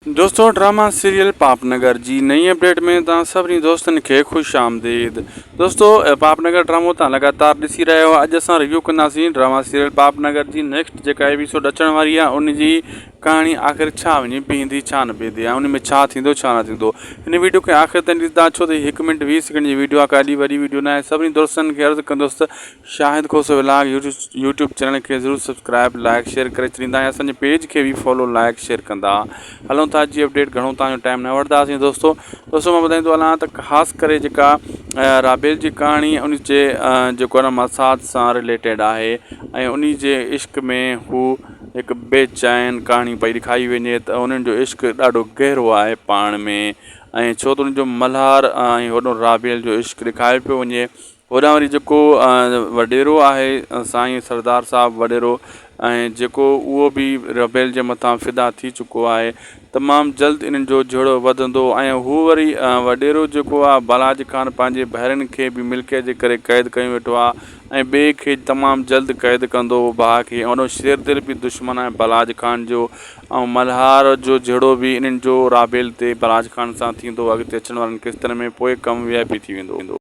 दोस्तों drama serial पापनगर जी नई update में तव्हां सभिनी दोस्तनि खे ख़ुशि आमदीद। दोस्तों पापनगर ड्रामो तव्हां लगातार ॾिसी रहिया आहियो। अॼु असां रिव्यू कंदासीं ड्रामा सीरियल पापनगर जी नेक्स्ट जेका एपिसोड अचण वारी आहे उन जी कहाणी आख़िर छा वञी बीहंदी छा न बीहंदी ऐं उन में छा थींदो छा न थींदो। हिन वीडियो खे आख़िर ताईं ॾिसंदा छो त 1 मिंट 20 सेकंड जी वीडियो आहे, का एॾी वॾी वीडियो न आहे। सभिनी दोस्तनि खे अर्ज़ु कंदुसि त शाहिद खोसो व्लॉग यूट्यूब चैनल खे ज़रूरु सब्सक्राइब लाइक शेयर करे छॾींदा ऐं असांजे पेज खे बि फॉलो लाइक शेयर कंदा। हलूं था अॼु जी अपडेट, घणो तव्हांजो टाइम न वठंदासीं। दोस्तों मां ॿुधाईंदो हलां त ख़ासि करे जेका राबेल जी कहाणी उन जे जेको आहे न मसाद सां रिलेटेड आहे ऐं उन जे इश्क में हू हिकु बेचैन कहाणी पई ॾेखारी वञे त उन्हनि जो इश्क ॾाढो गहिरो आहे पाण में, ऐं छो त उनजो मल्हार ऐं होॾो राबेल जो इश्क ॾेखारियो पियो वञे। होॾां वरी जेको वॾेरो आहे साईं सरदार साहिबु वॾेरो, ऐं जेको उहो बि राबेल जे मथां फ़िदा थी चुको आहे। तमामु जल्द इन्हनि जो झुड़ो वधंदो ऐं हू वरी वॾेरो जेको आहे बालाज ख़ान पंहिंजे भाइरनि खे बि मिल्कीअत जे करे क़ैद कयो वेठो आहे ऐं ॿिए खे तमामु जल्द क़ैद कंदो भाउ खे। उन शेर दिल बि दुश्मन आहे बालाज ख़ान जो, ऐं मल्हार जो झुड़ो बि इन्हनि जो राबेल ते बालाज ख़ान सां थींदो अॻिते अचण वारनि किस्तनि में, पोइ कमु VIP थी वेंदो।